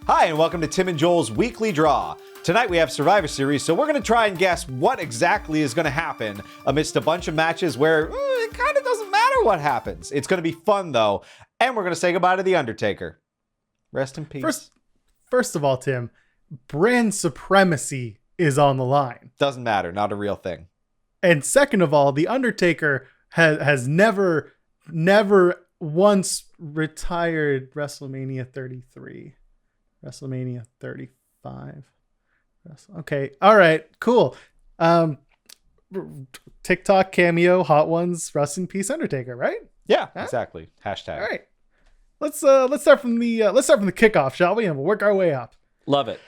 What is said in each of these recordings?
Hi, and welcome to Tim and Joel's Weekly Draw. Tonight we have Survivor Series, so we're going to try and guess what exactly is going to happen amidst a bunch of matches where it kind of doesn't matter what happens. It's going to be fun, though, and we're going to say goodbye to The Undertaker. Rest in peace. First of all, Tim, brand supremacy is on the line. Doesn't matter, not a real thing. And second of all, The Undertaker has never once retired WrestleMania 33. WrestleMania 35. Okay. All right. Cool. TikTok cameo, hot ones, rest in peace, Undertaker, right? Yeah, exactly. Hashtag. All right. Let's start from the kickoff, shall we? And we'll work our way up. Love it.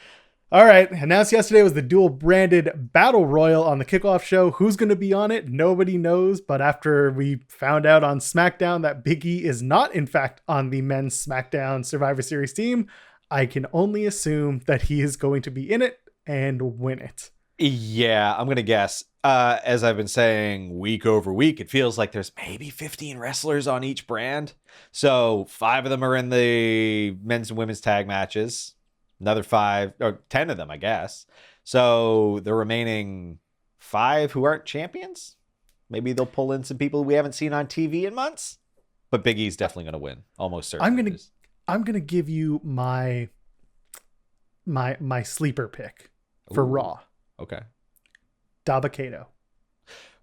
All right. Announced yesterday was the dual branded Battle Royal on the kickoff show. Who's going to be on it? Nobody knows. But after we found out on SmackDown that Big E is not, in fact, on the men's SmackDown Survivor Series team, I can only assume that he is going to be in it and win it. Yeah, I'm going to guess. As I've been saying week over week, it feels like there's maybe 15 wrestlers on each brand. So 5 of them are in the men's and women's tag matches. Another 5 or 10 of them, I guess. So the remaining 5 who aren't champions, maybe they'll pull in some people we haven't seen on TV in months. But Big E's definitely going to win. Almost certain. I'm gonna give you my sleeper pick for Raw. Okay. Dabba-Kato.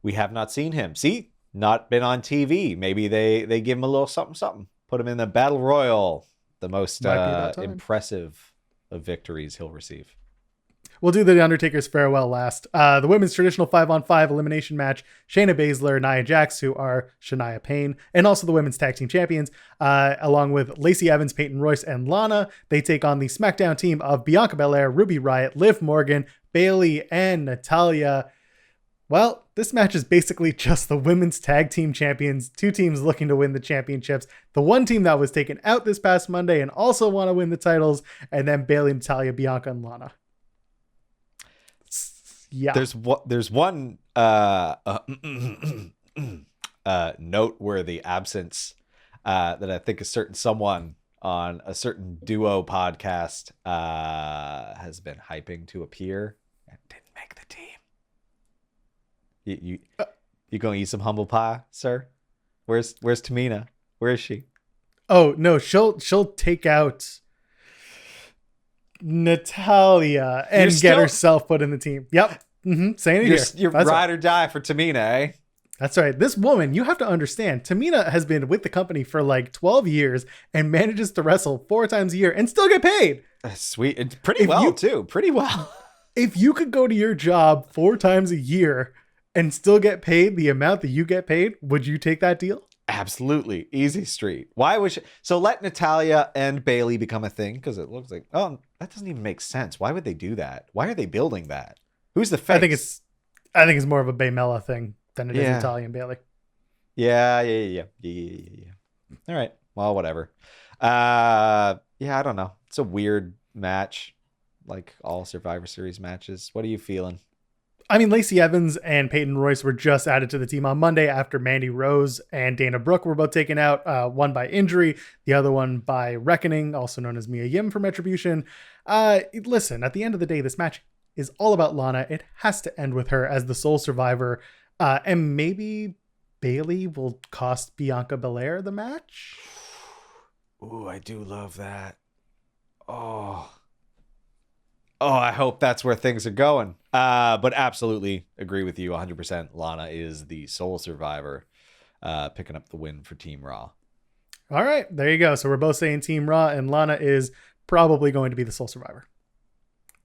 We have not seen him. See, not been on TV. Maybe they give him a little something. Put him in the Battle Royal. The most impressive of victories he'll receive. We'll do the Undertaker's farewell last. The women's traditional 5-on-5 elimination match, Shayna Baszler, Nia Jax, who are Shania Payne, and also the women's tag team champions, along with Lacey Evans, Peyton Royce, and Lana. They take on the SmackDown team of Bianca Belair, Ruby Riott, Liv Morgan, Bayley, and Natalya. Well, this match is basically just the women's tag team champions, 2 teams looking to win the championships. The one team that was taken out this past Monday and also want to win the titles, and then Bayley, Natalya, Bianca, and Lana. Yeah. There's one noteworthy absence that I think a certain someone on a certain duo podcast has been hyping to appear and didn't make the team. You gonna eat some humble pie, sir? Where's Tamina? Where is she? Oh no, she'll take out Natalya and get herself put in the team. Yep. Saying it here. You're ride right. Or die for Tamina, eh? That's right. This woman, you have to understand, Tamina has been with the company for like 12 years and manages to wrestle 4 times a year and still get paid. That's sweet. It's pretty too. Pretty well. If you could go to your job 4 times a year and still get paid the amount that you get paid, would you take that deal? Absolutely. Easy street. Why would so let Natalya and Bayley become a thing? Because it looks like, that doesn't even make sense. Why would they do that? Why are they building that? Who's the face? I think it's more of a Baymella thing than it is Natalya and Bayley. Yeah. All right. Well, whatever. I don't know. It's a weird match, like all Survivor Series matches. What are you feeling? I mean, Lacey Evans and Peyton Royce were just added to the team on Monday after Mandy Rose and Dana Brooke were both taken out, one by injury, the other one by reckoning, also known as Mia Yim from Retribution. Listen, at the end of the day, this match is all about Lana. It has to end with her as the sole survivor. And maybe Bayley will cost Bianca Belair the match. Ooh, I do love that. Oh, I hope that's where things are going. But absolutely agree with you 100%. Lana is the sole survivor, picking up the win for Team Raw. All right, there you go. So we're both saying Team Raw, and Lana is probably going to be the sole survivor.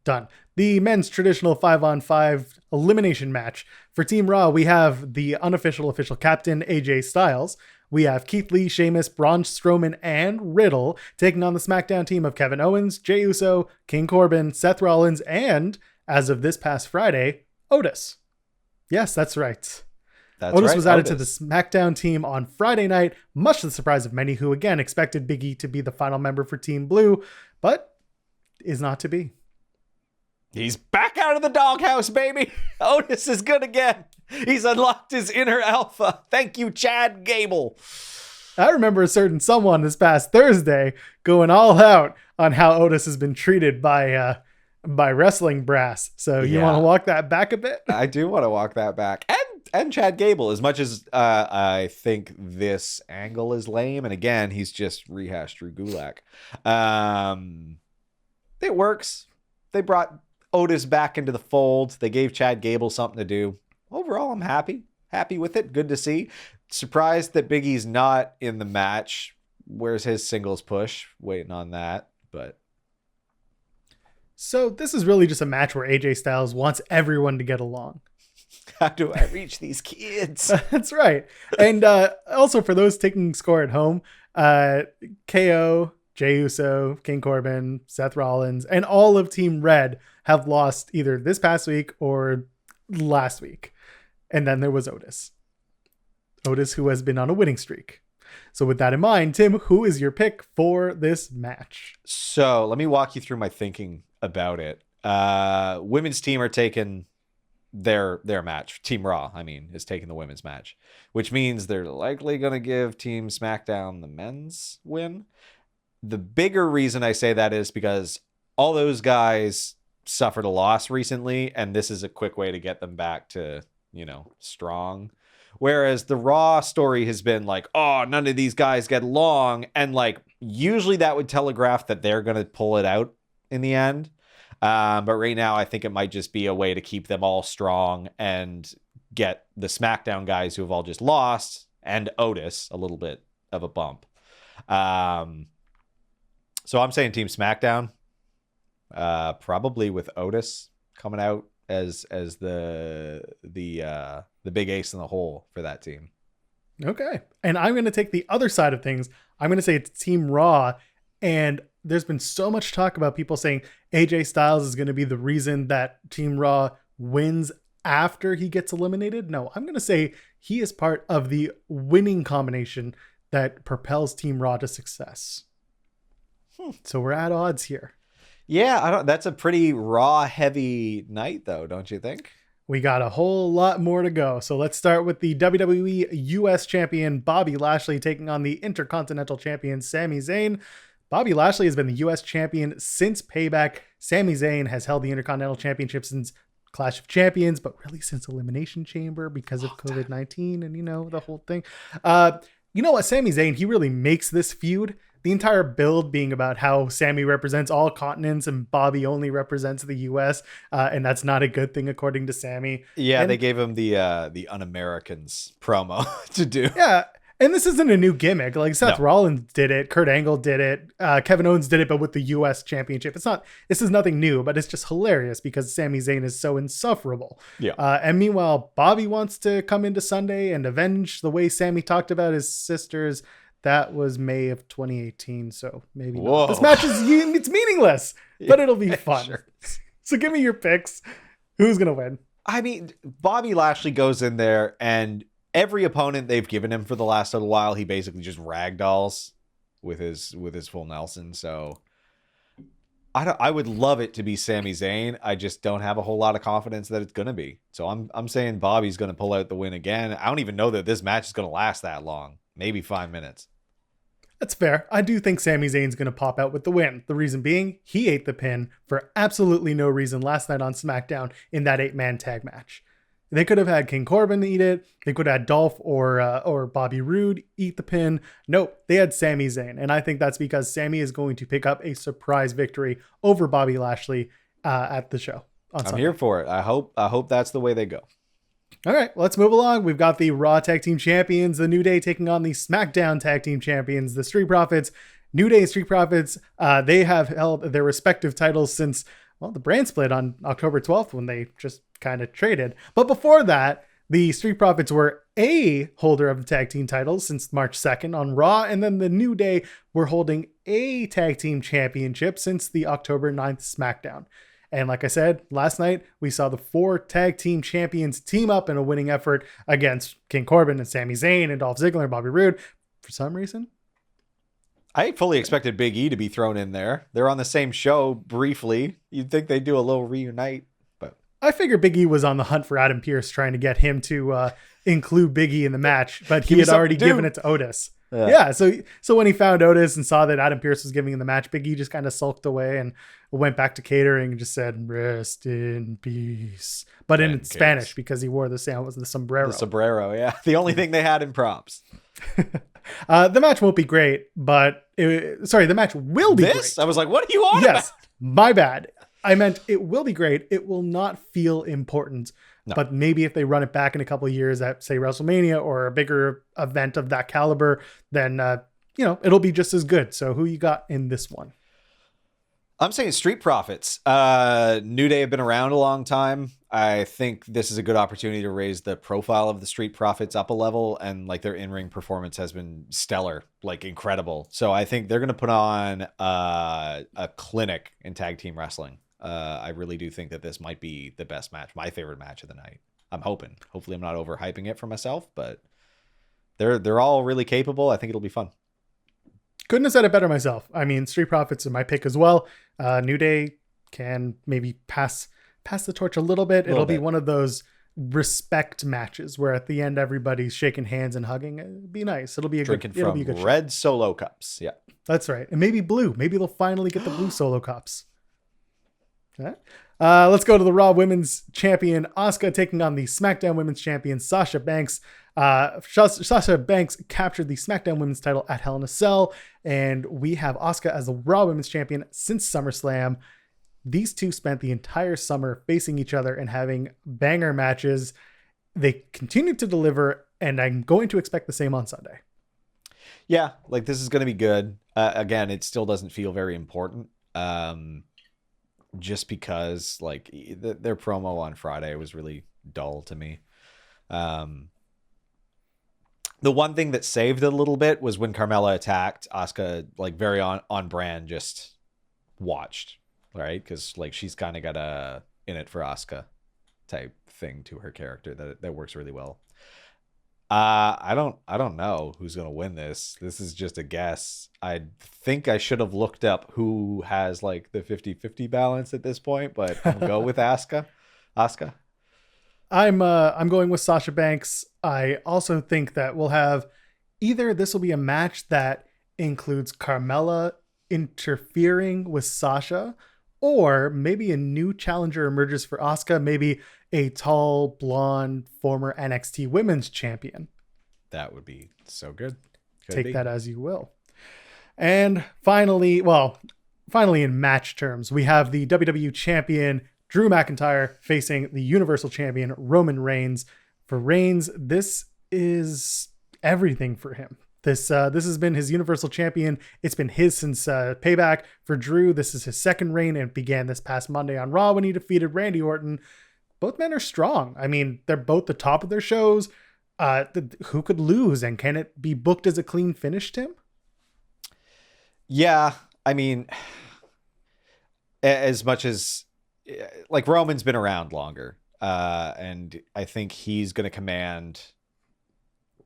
Done. The men's traditional 5-on-5 elimination match. For Team Raw, we have the unofficial official captain, AJ Styles. We have Keith Lee, Sheamus, Braun Strowman, and Riddle taking on the SmackDown team of Kevin Owens, Jey Uso, King Corbin, Seth Rollins, and, as of this past Friday, Otis. Yes, that's right. Otis was added to the SmackDown team on Friday night, much to the surprise of many who, again, expected Big E to be the final member for Team Blue, but is not to be. He's back out of the doghouse, baby. Otis is good again. He's unlocked his inner alpha. Thank you, Chad Gable. I remember a certain someone this past Thursday going all out on how Otis has been treated by wrestling brass. So you want to walk that back a bit? I do want to walk that back. And Chad Gable, as much as I think this angle is lame, and again, he's just rehashed Drew Gulak. It works. They brought Otis back into the fold. They gave Chad Gable something to do. Overall, I'm happy. Happy with it. Good to see. Surprised that Big E's not in the match. Where's his singles push? Waiting on that, but... So this is really just a match where AJ Styles wants everyone to get along. How do I reach these kids? That's right. And also for those taking score at home, KO, Jey Uso, King Corbin, Seth Rollins, and all of Team Red have lost either this past week or last week. And then there was Otis. Otis, who has been on a winning streak. So with that in mind, Tim, who is your pick for this match? So let me walk you through my thinking about it. Women's team are taking their match. Team Raw, is taking the women's match, which means they're likely going to give Team SmackDown the men's win. The bigger reason I say that is because all those guys suffered a loss recently, and this is a quick way to get them back to, strong. Whereas the Raw story has been like, oh, none of these guys get along. And usually that would telegraph that they're going to pull it out in the end. But right now, I think it might just be a way to keep them all strong and get the SmackDown guys who have all just lost and Otis a little bit of a bump. So I'm saying Team SmackDown, probably with Otis coming out as the big ace in the hole for that team. Okay. And I'm going to take the other side of things. I'm going to say it's Team Raw. And there's been so much talk about people saying AJ Styles is going to be the reason that Team Raw wins after he gets eliminated. No, I'm going to say he is part of the winning combination that propels Team Raw to success. So we're at odds here. Yeah, that's a pretty Raw heavy night though, don't you think? We got a whole lot more to go. So let's start with the WWE US Champion Bobby Lashley taking on the Intercontinental Champion Sami Zayn. Bobby Lashley has been the US Champion since Payback. Sami Zayn has held the Intercontinental Championship since Clash of Champions, but really since Elimination Chamber because of COVID-19 and, the whole thing. You know what? Sami Zayn, he really makes this feud. The entire build being about how Sami represents all continents and Bobby only represents the US, and that's not a good thing according to Sami. Yeah, they gave him the Un-Americans promo to do. Yeah, and this isn't a new gimmick. Seth Rollins did it, Kurt Angle did it, Kevin Owens did it, but with the US Championship. This is nothing new, but it's just hilarious because Sami Zayn is so insufferable. Yeah. And meanwhile, Bobby wants to come into Sunday and avenge the way Sami talked about his sisters. That was May of 2018, so maybe not. This match it's meaningless, but it'll be fun. Sure. So give me your picks. Who's going to win? Bobby Lashley goes in there, and every opponent they've given him for the last little while, he basically just ragdolls with his full Nelson. So I would love it to be Sami Zayn. I just don't have a whole lot of confidence that it's going to be. So I'm saying Bobby's going to pull out the win again. I don't even know that this match is going to last that long. Maybe 5 minutes. That's fair. I do think Sami Zayn's going to pop out with the win. The reason being, he ate the pin for absolutely no reason last night on SmackDown in that 8-man tag match. They could have had King Corbin eat it. They could have had Dolph or Bobby Roode eat the pin. Nope, they had Sami Zayn. And I think that's because Sami is going to pick up a surprise victory over Bobby Lashley at the show on Sunday. I'm here for it. I hope that's the way they go. All right, let's move along. We've got the Raw Tag Team Champions, the New Day taking on the SmackDown Tag Team Champions, the Street Profits. New Day Street Profits, they have held their respective titles since, the brand split on October 12th when they just kind of traded. But before that, the Street Profits were a holder of the tag team titles since March 2nd on Raw, and then the New Day were holding a tag team championship since the October 9th SmackDown. And like I said, last night, we saw the 4 tag team champions team up in a winning effort against King Corbin and Sami Zayn and Dolph Ziggler and Bobby Roode. For some reason, I fully expected Big E to be thrown in there. They're on the same show briefly. You'd think they'd do a little reunite, but I figure Big E was on the hunt for Adam Pearce, trying to get him to include Big E in the match, but he had already given it to Otis. Yeah, so when he found Otis and saw that Adam Pearce was giving him the match, Big E just kind of sulked away and went back to catering and just said, "Rest in peace," but in Spanish because he wore the sombrero. The sombrero, yeah. The only thing they had in props. The match won't be great, but the match will be great. I was like, what are you on about? My bad. I meant it will be great. It will not feel important. No. But maybe if they run it back in a couple of years at, say, WrestleMania or a bigger event of that caliber, then, it'll be just as good. So who you got in this one? I'm saying Street Profits. New Day have been around a long time. I think this is a good opportunity to raise the profile of the Street Profits up a level, and like their in-ring performance has been stellar, like incredible. So I think they're going to put on a clinic in tag team wrestling. I really do think that this might be the best match, my favorite match of the night. I'm hoping. Hopefully I'm not overhyping it for myself, but they're all really capable. I think it'll be fun. Couldn't have said it better myself. I mean, Street Profits are my pick as well. New Day can maybe pass the torch a little bit. It'll be one of those respect matches where at the end everybody's shaking hands and hugging. It'll be nice. It'll be a good red solo cups. Yeah, that's right. And maybe blue. Maybe they'll finally get the blue solo cups. Okay. Let's go to the Raw Women's Champion Asuka taking on the SmackDown Women's Champion Sasha Banks. Sasha Banks captured the SmackDown Women's title at Hell in a Cell, and we have Asuka as the Raw Women's Champion since SummerSlam. These two spent the entire summer facing each other and having banger matches. They continue to deliver, and I'm going to expect the same on Sunday. Yeah, like this is going to be good. Again, it still doesn't feel very important. Just because like their promo on Friday was really dull to me. The one thing that saved it a little bit was when Carmella attacked Asuka, like very on brand, just watched, right? Because like she's kind of got a in it for Asuka type thing to her character that works really well. I don't know who's gonna win this. This is just a guess. I think I should have looked up who has like the 50-50 balance at this point, but I'll go with Asuka. I'm going with Sasha Banks. I also think that we'll have either this will be a match that includes Carmella interfering with Sasha, or maybe a new challenger emerges for Asuka, maybe a tall, blonde, former NXT Women's Champion. That would be so good. Take that as you will. And finally in match terms, we have the WWE Champion Drew McIntyre facing the Universal Champion Roman Reigns. For Reigns, this is everything for him. This has been his Universal Champion. It's been his since Payback. For Drew, this is his second reign, and it began this past Monday on Raw when he defeated Randy Orton. Both men are strong. I mean, they're both the top of their shows. Who could lose, and can it be booked as a clean finish, Tim? Yeah, I mean, as much as like Roman's been around longer, and I think he's going to command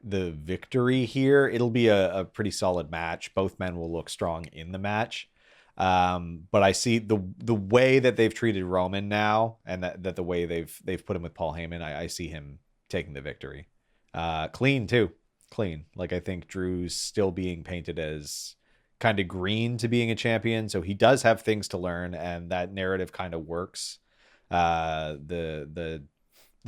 the victory here. It'll be a pretty solid match. Both men will look strong in the match. But I see the way that they've treated Roman now, and that the way they've put him with Paul Heyman, I see him taking the victory. Clean too. Clean. Like I think Drew's still being painted as kind of green to being a champion, so he does have things to learn, and that narrative kind of works. The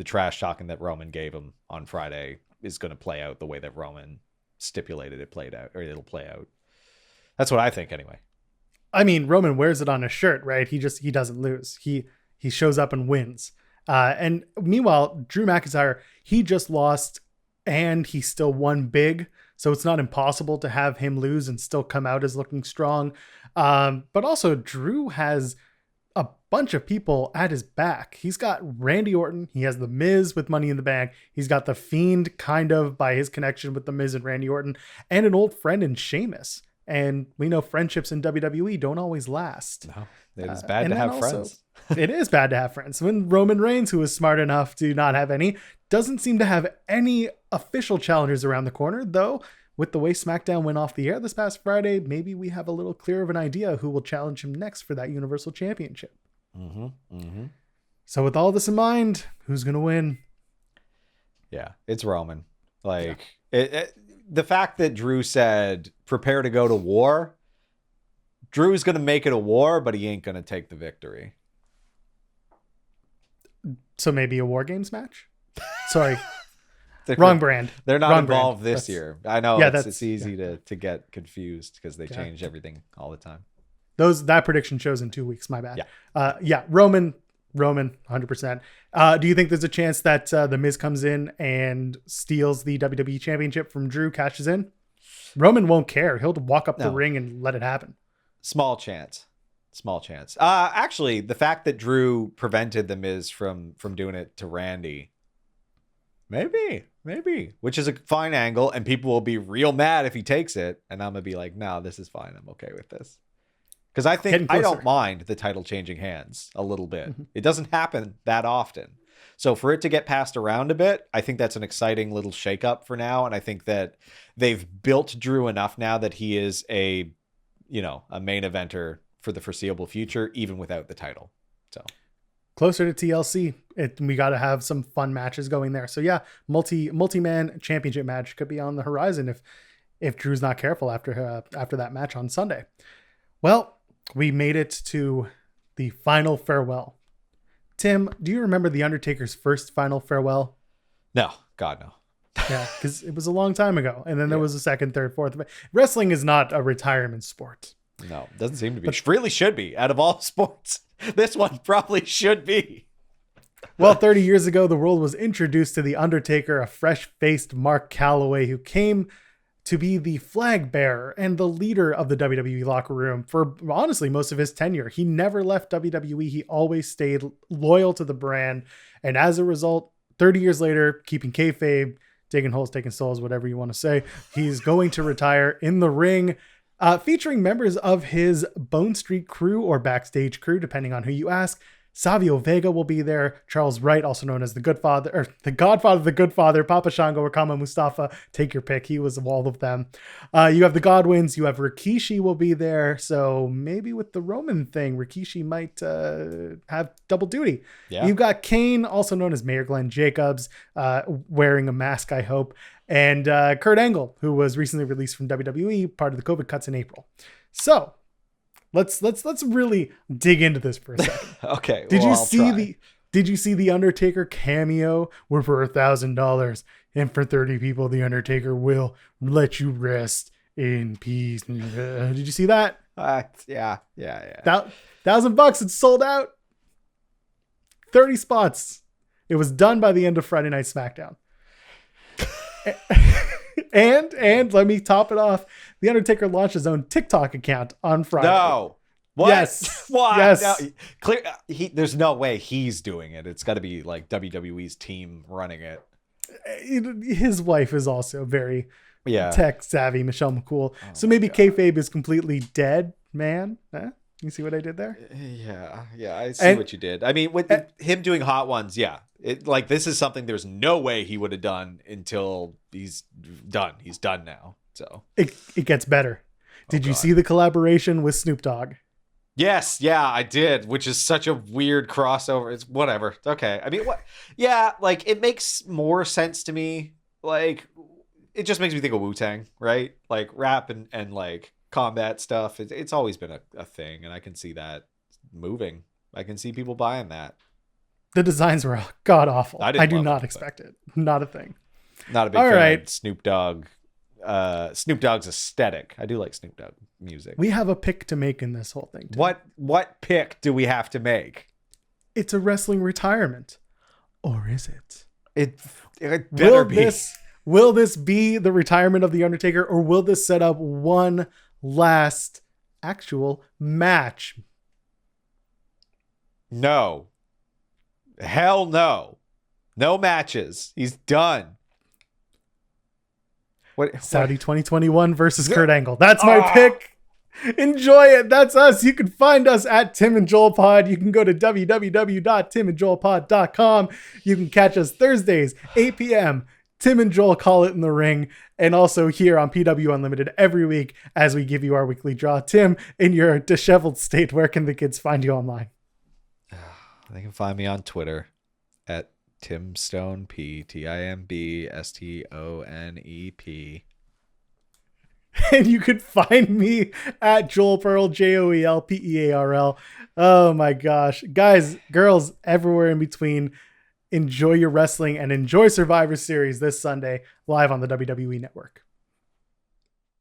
trash talking that Roman gave him on Friday is going to play out the way that Roman stipulated it played out, or it'll play out. That's what I think anyway. I mean, Roman wears it on his shirt, right? He doesn't lose. He shows up and wins. And meanwhile, Drew McIntyre, he just lost and he still won big. So it's not impossible to have him lose and still come out as looking strong. But also Drew has a bunch of people at his back. He's got Randy Orton. He has The Miz with Money in the Bank. He's got The Fiend kind of by his connection with The Miz and Randy Orton, and an old friend in Sheamus. And we know friendships in WWE don't always last. No, it is bad to have friends. It is bad to have friends. When Roman Reigns, who is smart enough to not have any, doesn't seem to have any official challengers around the corner, though. With the way SmackDown went off the air this past Friday, maybe we have a little clearer of an idea who will challenge him next for that Universal Championship. So with all this in mind, who's going to win? Yeah, it's Roman. Like the fact that Drew said, prepare to go to war. Drew's going to make it a war, but he ain't going to take the victory. So maybe a War Games match? Sorry. Wrong brand. They're not Wrong involved brand. this year. I know it's easy to get confused because they change everything all the time. That prediction shows in 2 weeks. My bad. Roman, 100%. Do you think there's a chance that the Miz comes in and steals the WWE Championship from Drew, cashes in? Roman won't care. He'll walk up the ring and let it happen. Small chance. Actually, the fact that Drew prevented the Miz from doing it to Randy, maybe, which is a fine angle, and people will be real mad if he takes it, and I'm gonna be like, no, this is fine. I'm okay with this. Because I think I don't mind the title changing hands a little bit. Mm-hmm. It doesn't happen that often. So for it to get passed around a bit, I think that's an exciting little shakeup for now. And I think that they've built Drew enough now that he is a main eventer for the foreseeable future, even without the title. So closer to TLC, we got to have some fun matches going there. So yeah, multi-man championship match could be on the horizon if Drew's not careful after that match on Sunday. Well, we made it to the final farewell. Tim, do you remember The Undertaker's first final farewell? No, God, no. Yeah, because it was a long time ago. And then there was a second, third, fourth. Wrestling is not a retirement sport. No, it doesn't seem to be. It really should be. Out of all sports, this one probably should be. Well, 30 years ago, the world was introduced to The Undertaker, a fresh-faced Mark Calloway who came to be the flag bearer and the leader of the WWE locker room for honestly most of his tenure. He never left WWE. He always stayed loyal to the brand. And as a result, 30 years later, keeping kayfabe, digging holes, taking souls, whatever you want to say, he's going to retire in the ring, featuring members of his Bone Street crew or backstage crew, depending on who you ask. Savio Vega will be there. Charles Wright, also known as the Godfather, the Good Father, Papa Shango, or Kama Mustafa. Take your pick. He was all of them. You have the Godwins. You have Rikishi will be there. So maybe with the Roman thing, Rikishi might have double duty. Yeah. You've got Kane, also known as Mayor Glenn Jacobs, wearing a mask, I hope. And Kurt Angle, who was recently released from WWE, part of the COVID cuts in April. So let's really dig into this for a second. Okay. Did you see the Undertaker cameo? We're for $1,000, and for 30 people, the Undertaker will let you rest in peace. Did you see that? Yeah. $1,000. It's sold out. 30 spots. It was done by the end of Friday Night SmackDown. And let me top it off. The Undertaker launched his own TikTok account on Friday. No. What? Yes. What? Yes. No, there's no way he's doing it. It's got to be like WWE's team running it. His wife is also very tech savvy, Michelle McCool. So maybe kayfabe is completely dead, man. Huh? You see what I did there? Yeah. I see what you did. I mean, with him doing hot ones, this is something there's no way he would have done until he's done. He's done now. So it gets better. Did you see the collaboration with Snoop Dogg? Yes, I did, which is such a weird crossover. It's whatever. Okay. I mean, what? Yeah, like it makes more sense to me. Like it just makes me think of Wu-Tang, right? Like rap and like combat stuff. It's always been a thing, and I can see that moving. I can see people buying that. The designs were god awful. I do not expect it. Not a thing. Not a big fan of Snoop Dogg. Snoop Dogg's aesthetic. I do like Snoop Dogg music. We have a pick to make in this whole thing. Too. What pick do we have to make? It's a wrestling retirement, or is it? It better be. Will this be the retirement of the Undertaker, or will this set up one last actual match? No. Hell no. No matches. He's done. Saudi 2021 versus Kurt Angle. That's my pick. Enjoy it. That's us. You can find us at Tim and Joel Pod. You can go to www.timandjoelpod.com. You can catch us Thursdays, 8 p.m. Tim and Joel Call It in the Ring. And also here on PW Unlimited every week as we give you our weekly draw. Tim, in your disheveled state, where can the kids find you online? They can find me on Twitter at Tim Stone, PTIMBSTONEP. And you could find me at Joel Pearl, JOELPEARL. Oh my gosh. Guys, girls, everywhere in between, enjoy your wrestling and enjoy Survivor Series this Sunday live on the WWE Network.